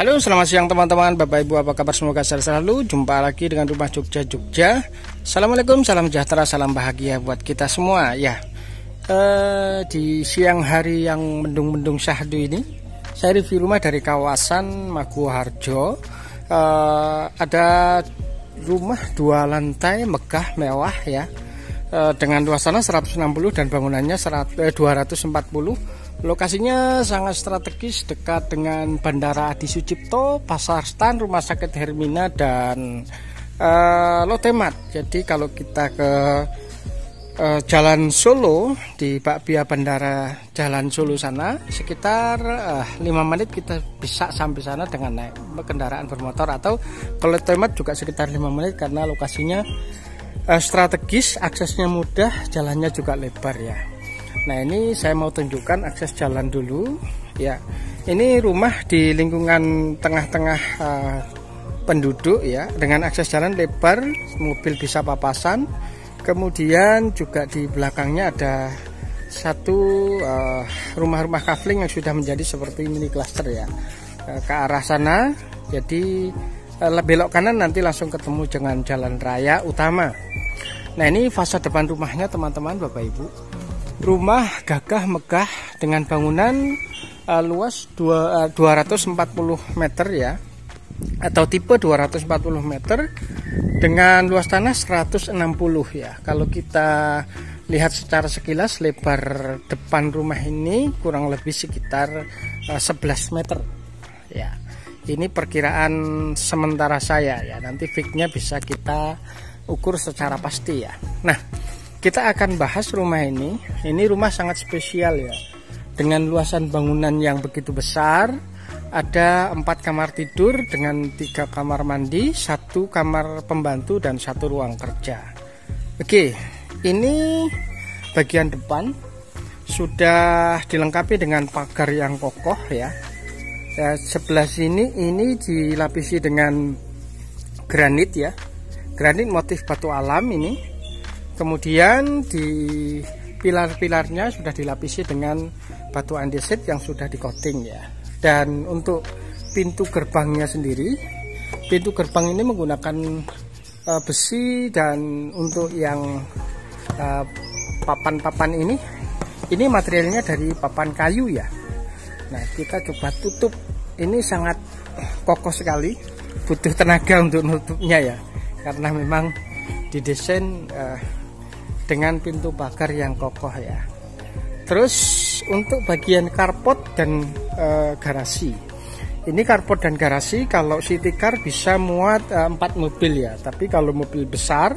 Halo, selamat siang teman-teman, Bapak Ibu, apa kabar? Semoga sehat selalu. Jumpa lagi dengan Rumah Jogja. Assalamualaikum, salam sejahtera, salam bahagia buat kita semua. Ya, di siang hari yang mendung-mendung syahdu ini, saya review rumah dari kawasan Maguwoharjo. Ada rumah 2 lantai megah mewah ya, dengan luas tanah 160 dan bangunannya 240. Lokasinya sangat strategis, dekat dengan Bandara Adi Sucipto, Pasar Stan, Rumah Sakit Hermina, dan Lotemat. Jadi kalau kita ke Jalan Solo, di Bakpia Bandara Jalan Solo sana, sekitar 5 menit kita bisa sampai sana dengan naik kendaraan bermotor, atau ke Lotemat juga sekitar 5 menit karena lokasinya strategis, aksesnya mudah, jalannya juga lebar ya. Nah, ini saya mau tunjukkan akses jalan dulu ya. Ini rumah di lingkungan tengah-tengah penduduk ya, dengan akses jalan lebar, mobil bisa papasan. Kemudian juga di belakangnya ada satu rumah-rumah kafling yang sudah menjadi seperti mini cluster ya, ke arah sana. Jadi belok kanan nanti langsung ketemu dengan jalan raya utama. Nah, ini fasad depan rumahnya teman-teman, Bapak Ibu. Rumah gagah megah dengan bangunan luas 240 meter ya, atau tipe 240 meter dengan luas tanah 160 ya. Kalau kita lihat secara sekilas, lebar depan rumah ini kurang lebih sekitar 11 meter ya. Ini perkiraan sementara saya ya, nanti fix-nya bisa kita ukur secara pasti ya. Nah, kita akan bahas rumah ini. Ini rumah sangat spesial ya, dengan luasan bangunan yang begitu besar. Ada 4 kamar tidur dengan 3 kamar mandi, 1 kamar pembantu, dan 1 ruang kerja. Oke, ini bagian depan sudah dilengkapi dengan pagar yang kokoh ya. Sebelah sini ini dilapisi dengan granit ya, granit motif batu alam ini. Kemudian di pilar-pilarnya sudah dilapisi dengan batu andesit yang sudah di-coating ya. Dan untuk pintu gerbangnya sendiri, pintu gerbang ini menggunakan besi, dan untuk yang papan-papan ini materialnya dari papan kayu ya. Nah, kita coba tutup. Ini sangat kokoh sekali, butuh tenaga untuk nutupnya ya, karena memang didesain dengan pintu pagar yang kokoh ya. Terus untuk bagian carport dan garasi, ini carport dan garasi kalau city car bisa muat 4 mobil ya, tapi kalau mobil besar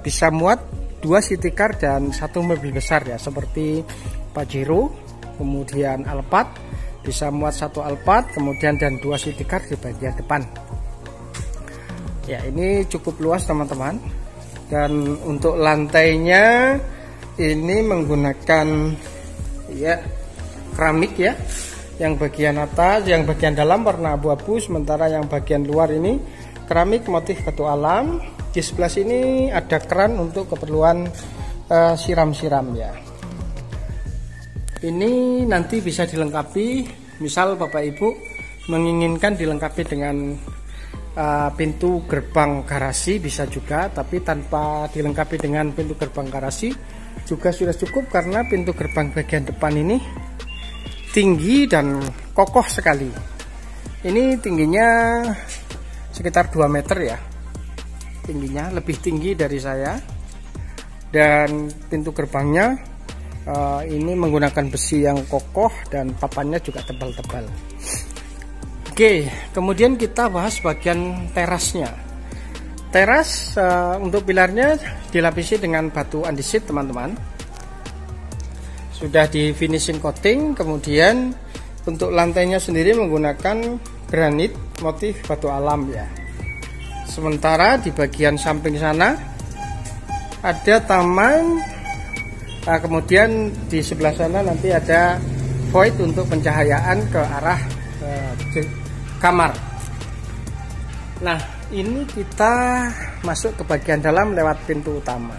bisa muat 2 city car dan 1 mobil besar ya, seperti Pajero, kemudian Alphard, bisa muat 1 Alphard, kemudian dan 2 city car di bagian depan ya. Ini cukup luas teman-teman. Dan untuk lantainya ini menggunakan ya keramik ya, yang bagian atas, yang bagian dalam warna abu-abu, sementara yang bagian luar ini keramik motif batu alam. Di sebelah sini ada keran untuk keperluan siram-siram ya. Ini nanti bisa dilengkapi, misal Bapak Ibu menginginkan dilengkapi dengan pintu gerbang garasi bisa juga, tapi tanpa dilengkapi dengan pintu gerbang garasi juga sudah cukup, karena pintu gerbang bagian depan ini tinggi dan kokoh sekali. Ini tingginya sekitar 2 meter ya, tingginya lebih tinggi dari saya. Dan pintu gerbangnya ini menggunakan besi yang kokoh dan papannya juga tebal-tebal. Oke, kemudian kita bahas bagian terasnya. Teras untuk pilarnya dilapisi dengan batu andesit teman-teman, sudah di finishing coating. Kemudian untuk lantainya sendiri menggunakan granit motif batu alam ya. Sementara di bagian samping sana ada taman, kemudian di sebelah sana nanti ada void untuk pencahayaan ke arah kamar. Nah, ini kita masuk ke bagian dalam lewat pintu utama.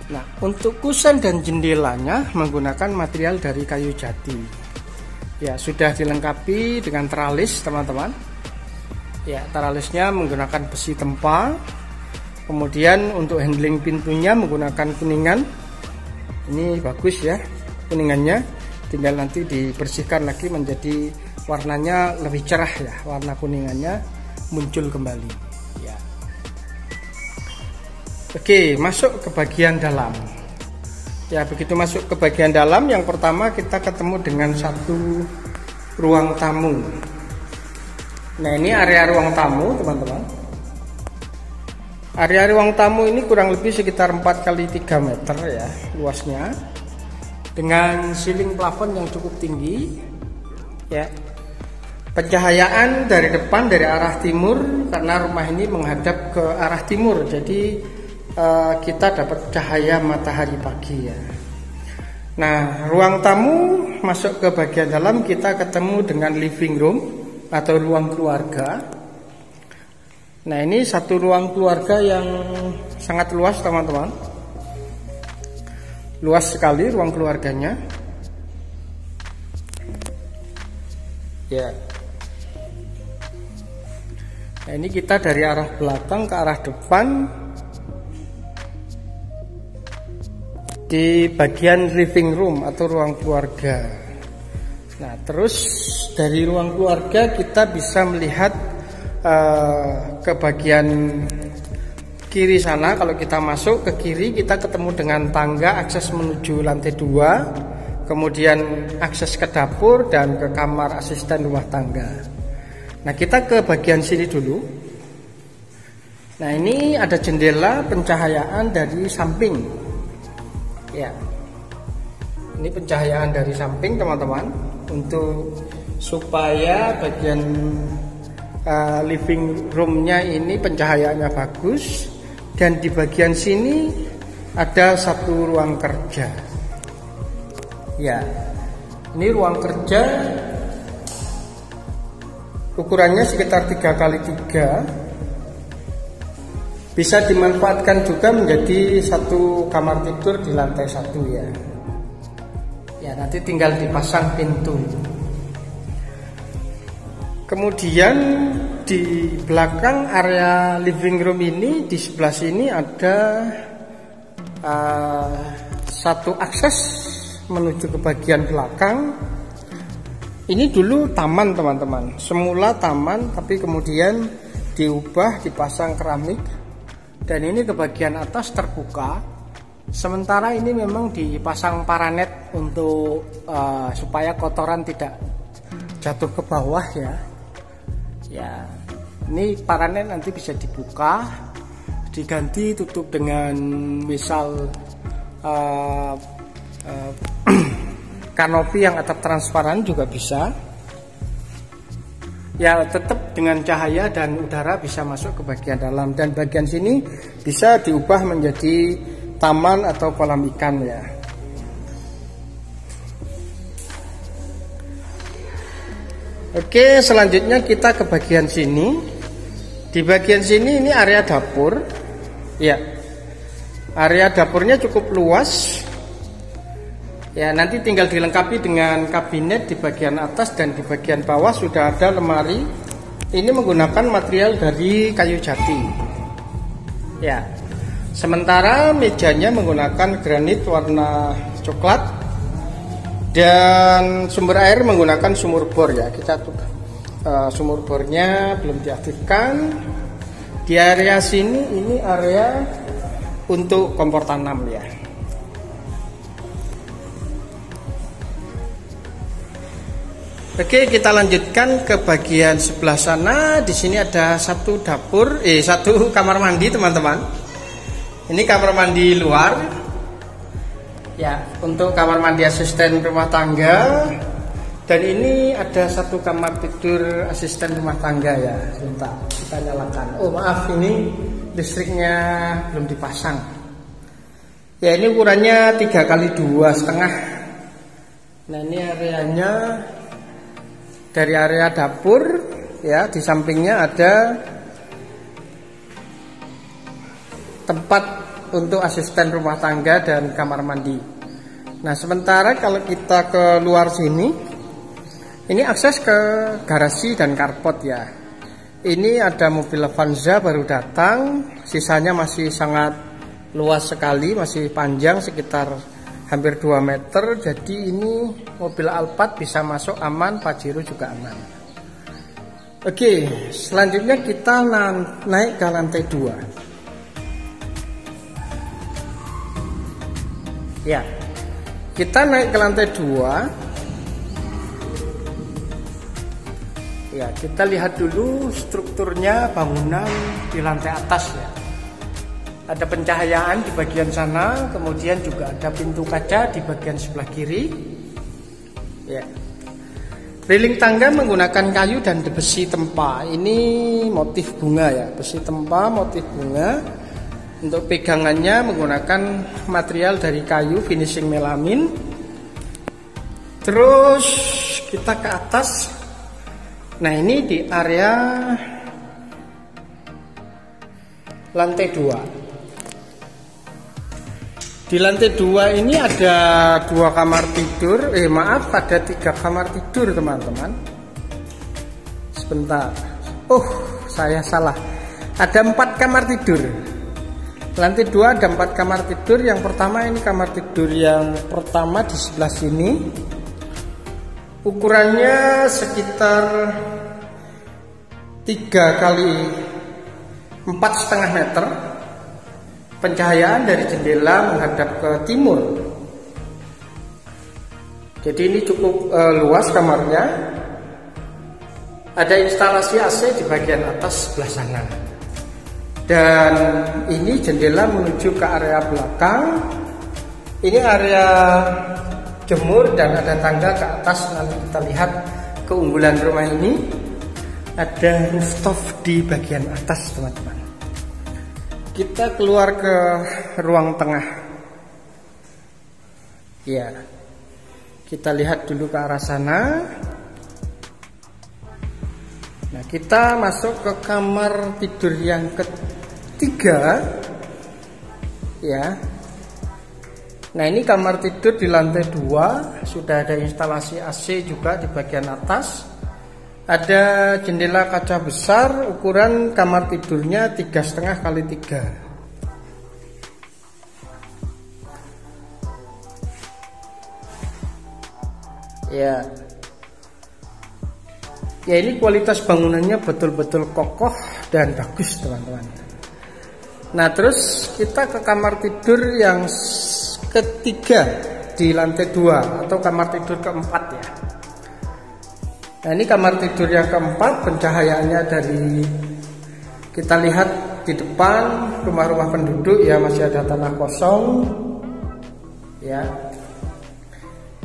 Nah, untuk kusen dan jendelanya menggunakan material dari kayu jati. Ya, sudah dilengkapi dengan teralis teman-teman. Ya, teralisnya menggunakan besi tempa. Kemudian untuk handling pintunya menggunakan kuningan. Ini bagus ya kuningannya. Tinggal nanti dibersihkan lagi menjadi warnanya lebih cerah ya. Warna kuningannya muncul kembali. Ya. Oke, masuk ke bagian dalam. Ya, begitu masuk ke bagian dalam, yang pertama kita ketemu dengan satu ruang tamu. Nah, ini area ruang tamu teman-teman. Area ruang tamu ini kurang lebih sekitar 4 x 3 meter ya luasnya, dengan ceiling plafon yang cukup tinggi ya. Pencahayaan dari depan dari arah timur, karena rumah ini menghadap ke arah timur, jadi kita dapat cahaya matahari pagi ya. Nah, ruang tamu masuk ke bagian dalam, kita ketemu dengan living room atau ruang keluarga. Nah, ini satu ruang keluarga yang sangat luas teman-teman. Luas sekali ruang keluarganya. Ya. Nah, ini kita dari arah belakang ke arah depan. Di bagian living room atau ruang keluarga. Nah, terus dari ruang keluarga kita bisa melihat ke bagian kiri sana. Kalau kita masuk ke kiri, kita ketemu dengan tangga akses menuju lantai 2, kemudian akses ke dapur dan ke kamar asisten rumah tangga. Nah, kita ke bagian sini dulu. Nah, ini ada jendela pencahayaan dari samping. Ya, ini pencahayaan dari samping teman-teman, untuk supaya bagian living roomnya ini pencahayaannya bagus. Dan di bagian sini ada satu ruang kerja. Ya, ini ruang kerja ukurannya sekitar 3 x 3. Bisa dimanfaatkan juga menjadi satu kamar tidur di lantai 1 ya. Ya, nanti tinggal dipasang pintu. Kemudian di belakang area living room ini, di sebelah sini ada satu akses menuju ke bagian belakang. Ini dulu taman teman-teman. Semula taman, tapi kemudian diubah, dipasang keramik. Dan ini ke bagian atas terbuka. Sementara ini memang dipasang paranet untuk supaya kotoran tidak jatuh ke bawah ya. Ya, ini paranet nanti bisa dibuka, diganti tutup dengan misal kanopi yang atap transparan juga bisa. Ya, tetap dengan cahaya dan udara bisa masuk ke bagian dalam. Dan bagian sini bisa diubah menjadi taman atau kolam ikan ya. Oke, selanjutnya kita ke bagian sini. Di bagian sini ini area dapur. Ya, area dapurnya cukup luas. Ya, nanti tinggal dilengkapi dengan kabinet di bagian atas, dan di bagian bawah sudah ada lemari. Ini menggunakan material dari kayu jati. Ya. Sementara mejanya menggunakan granit warna coklat, dan sumber air menggunakan sumur bor ya. Kita sumur bornya belum diaktifkan. Di area sini ini area untuk kompor tanam ya. Oke, kita lanjutkan ke bagian sebelah sana. Di sini ada satu dapur, satu kamar mandi teman-teman. Ini kamar mandi luar. Ya, untuk kamar mandi asisten rumah tangga. Dan ini ada satu kamar tidur asisten rumah tangga ya. Sebentar, kita nyalakan. Oh maaf, ini listriknya belum dipasang. Ya, ini ukurannya 3 x 2,5. Nah, ini areanya. Dari area dapur ya, di sampingnya ada tempat untuk asisten rumah tangga dan kamar mandi. Nah, sementara kalau kita ke luar sini, Ini akses ke garasi dan carport ya. Ini ada mobil Avanza baru datang, sisanya masih sangat luas sekali, masih panjang sekitar hampir 2 meter. Jadi ini mobil Alphard bisa masuk aman, Pajero juga aman. Oke, selanjutnya kita naik ke lantai 2. Ya, kita naik ke lantai 2. Ya, kita lihat dulu strukturnya bangunan di lantai atas ya. Ada pencahayaan di bagian sana, kemudian juga ada pintu kaca di bagian sebelah kiri. Ya. Railing tangga menggunakan kayu dan besi tempa. Ini motif bunga ya, besi tempa motif bunga. Untuk pegangannya menggunakan material dari kayu finishing melamin. Terus kita ke atas. Nah, ini di area lantai 2. Di lantai 2 ini ada 2 kamar tidur. Ada 3 kamar tidur teman-teman. Sebentar. Saya salah. Ada 4 kamar tidur. Lantai 2 ada 4 kamar tidur. Yang pertama ini kamar tidur yang pertama di sebelah sini. Ukurannya sekitar 3 kali 4,5 meter. Pencahayaan dari jendela menghadap ke timur. Jadi ini cukup luas kamarnya. Ada instalasi AC di bagian atas sebelah sana. Dan ini jendela menuju ke area belakang. Ini area jemur dan ada tangga ke atas. Nanti kita lihat keunggulan rumah ini. Ada rooftop di bagian atas teman-teman. Kita keluar ke ruang tengah. Ya, kita lihat dulu ke arah sana. Nah, kita masuk ke kamar tidur yang ketiga. Ya. Nah, ini kamar tidur di lantai 2. Sudah ada instalasi AC juga di bagian atas. Ada jendela kaca besar, ukuran kamar tidurnya 3,5 kali 3. Ya. Ya, ini kualitas bangunannya betul-betul kokoh dan bagus teman-teman. Nah, terus kita ke kamar tidur yang ketiga di lantai 2 atau kamar tidur keempat ya. Nah, ini kamar tidur yang keempat. Pencahayaannya dari kita lihat di depan rumah-rumah penduduk ya, masih ada tanah kosong ya.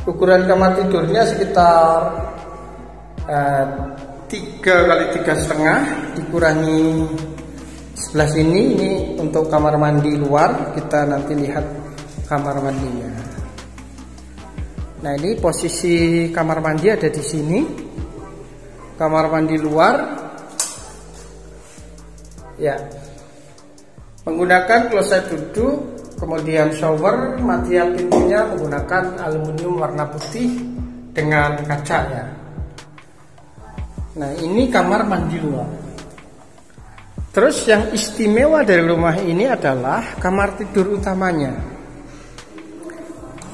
Ukuran kamar tidurnya sekitar 3 kali 3,5 dikurangi sebelah sini. Ini untuk kamar mandi luar. Kita nanti lihat kamar mandinya. Nah, ini posisi kamar mandi ada di sini. Kamar mandi luar ya, menggunakan kloset duduk, kemudian shower. Material pintunya menggunakan aluminium warna putih dengan kaca ya. Nah, ini kamar mandi luar. Terus yang istimewa dari rumah ini adalah kamar tidur utamanya.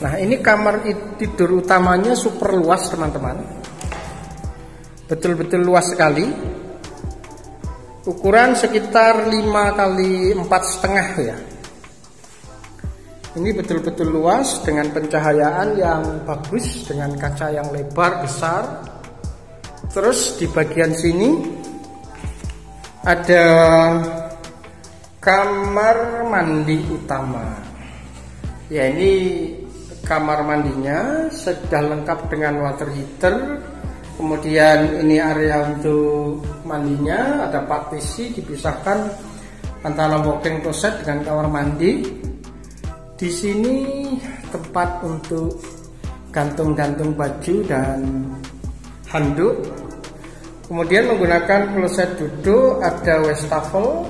Nah, ini kamar tidur utamanya super luas teman-teman. Betul-betul luas sekali. Ukuran sekitar 5 kali 4,5 ya. Ini betul-betul luas dengan pencahayaan yang bagus, dengan kaca yang lebar besar. Terus di bagian sini ada kamar mandi utama. Ya, ini kamar mandinya sudah lengkap dengan water heater. Kemudian ini area untuk mandinya, ada partisi dipisahkan antara walk-in closet dengan kamar mandi. Di sini tempat untuk gantung-gantung baju dan handuk. Kemudian menggunakan kloset duduk, ada wastafel,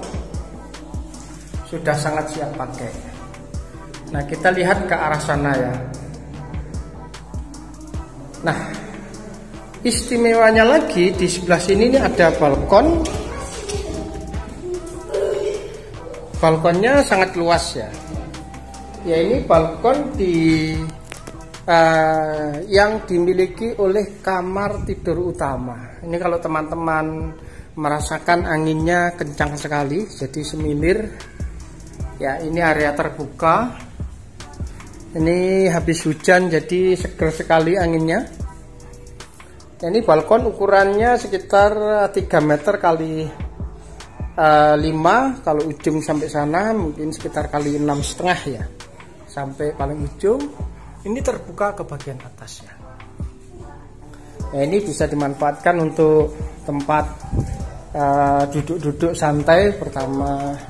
sudah sangat siap pakai. Nah, kita lihat ke arah sana ya. Nah, Istimewanya lagi di sebelah sini ini ada balkon. Balkonnya sangat luas ya. Ya ini balkon yang dimiliki oleh kamar tidur utama. Ini kalau teman-teman merasakan anginnya kencang sekali, jadi semilir. Ya ini area terbuka. Ini habis hujan jadi seger sekali anginnya. Ini balkon ukurannya sekitar 3 meter kali 5, kalau ujung sampai sana mungkin sekitar kali 6,5 ya, sampai paling ujung. Ini terbuka ke bagian atas ya. Nah ini bisa dimanfaatkan untuk tempat duduk-duduk santai pertama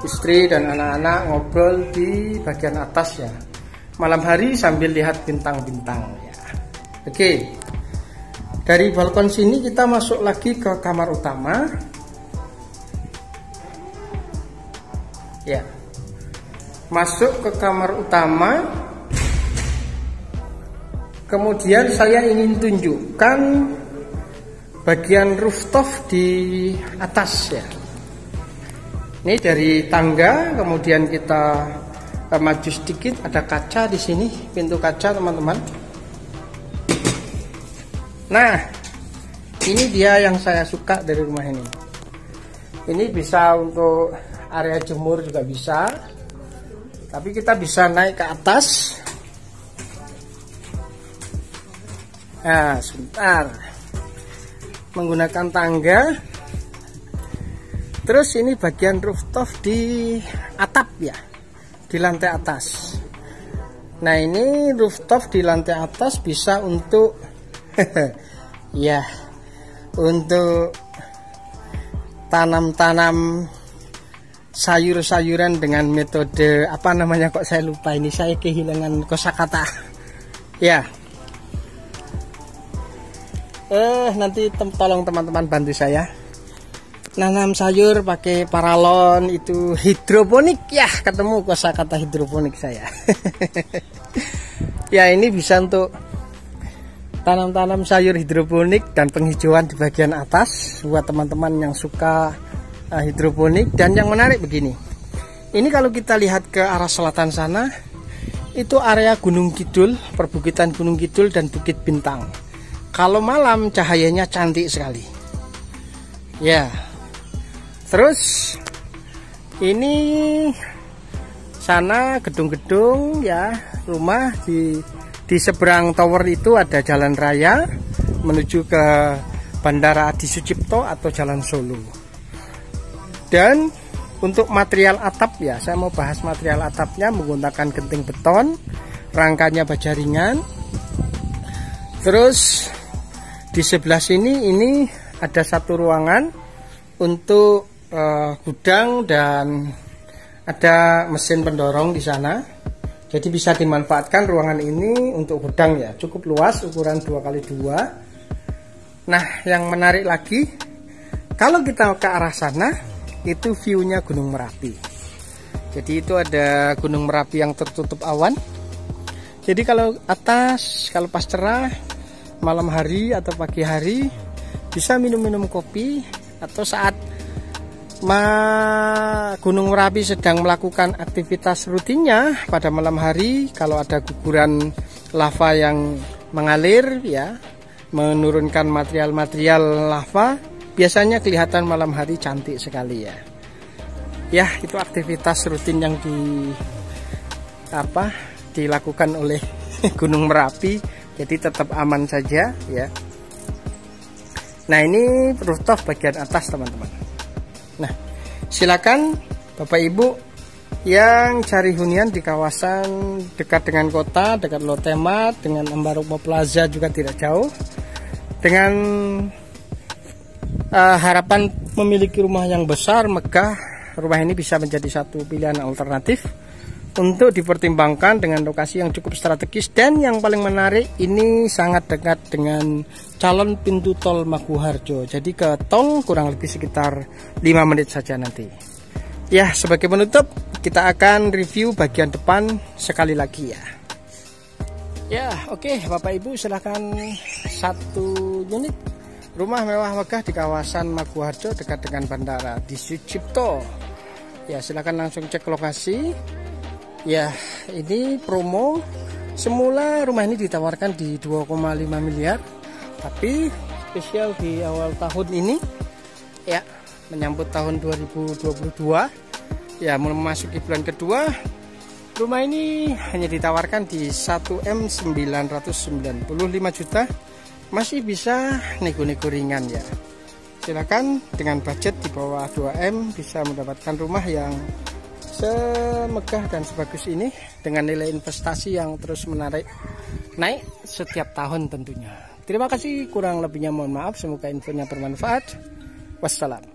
istri dan anak-anak ngobrol di bagian atas ya. Malam hari sambil lihat bintang-bintang ya. Oke. Dari balkon sini kita masuk lagi ke kamar utama. Ya. Masuk ke kamar utama. Kemudian saya ingin tunjukkan bagian rooftop di atas ya. Ini dari tangga, kemudian kita maju sedikit, ada kaca di sini, pintu kaca teman-teman. Nah, ini dia yang saya suka dari rumah ini. Ini bisa untuk area jemur juga bisa, tapi kita bisa naik ke atas. Nah, sebentar, menggunakan tangga. Terus ini bagian rooftop di atap ya, di lantai atas. Nah ini rooftop di lantai atas bisa untuk ya, untuk tanam-tanam sayur-sayuran dengan metode apa namanya, kok saya lupa ini, saya kehilangan kosakata ya. Nanti tolong teman-teman bantu saya. Nanam sayur pakai paralon itu hidroponik ya, ketemu kosakata hidroponik saya. Ya ini bisa untuk tanam-tanam sayur hidroponik dan penghijauan di bagian atas buat teman-teman yang suka hidroponik. Dan yang menarik begini, ini kalau kita lihat ke arah selatan sana, itu area Gunung Kidul, perbukitan Gunung Kidul dan Bukit Bintang. Kalau malam cahayanya cantik sekali. Ya. Terus ini sana gedung-gedung ya, rumah di seberang tower itu ada jalan raya menuju ke Bandara Adi Sucipto atau Jalan Solo. Dan untuk material atap ya, saya mau bahas material atapnya menggunakan genting beton, rangkanya baja ringan. Terus di sebelah sini ini ada satu ruangan untuk gudang dan ada mesin pendorong di sana. Jadi bisa dimanfaatkan ruangan ini untuk gudang ya, cukup luas, ukuran 2x2. Nah, yang menarik lagi, kalau kita ke arah sana, itu view-nya Gunung Merapi. Jadi itu ada Gunung Merapi yang tertutup awan. Jadi kalau atas, kalau pas cerah, malam hari atau pagi hari, bisa minum-minum kopi, atau saat Gunung Merapi sedang melakukan aktivitas rutinnya pada malam hari, kalau ada guguran lava yang mengalir ya, menurunkan material-material lava, biasanya kelihatan malam hari cantik sekali ya. Ya, itu aktivitas rutin yang dilakukan oleh Gunung Merapi, jadi tetap aman saja ya. Nah, ini rooftop bagian atas teman-teman. Nah, silakan Bapak Ibu yang cari hunian di kawasan dekat dengan kota, dekat Lotemat, dengan Ambarupa Plaza juga tidak jauh. Dengan harapan memiliki rumah yang besar, megah, rumah ini bisa menjadi satu pilihan alternatif untuk dipertimbangkan dengan lokasi yang cukup strategis. Dan yang paling menarik, ini sangat dekat dengan calon pintu tol Maguharjo. Jadi ke tol kurang lebih sekitar 5 menit saja nanti. Ya, sebagai penutup kita akan review bagian depan sekali lagi ya. Ya, oke Bapak Ibu, silahkan satu unit rumah mewah megah di kawasan Maguwarjo dekat dengan bandara di Sucipto. Ya, silakan langsung cek lokasi. Ya, ini promo. Semula rumah ini ditawarkan di 2,5 miliar, tapi spesial di awal tahun ini, ya, menyambut tahun 2022, ya, memasuki bulan kedua, rumah ini hanya ditawarkan di 1M995 juta, masih bisa nego-nego ringan ya. Silakan dengan budget di bawah 2M bisa mendapatkan rumah yang semegah dan sebagus ini dengan nilai investasi yang terus naik setiap tahun tentunya. Terima kasih, kurang lebihnya mohon maaf, semoga infonya bermanfaat. Wassalam.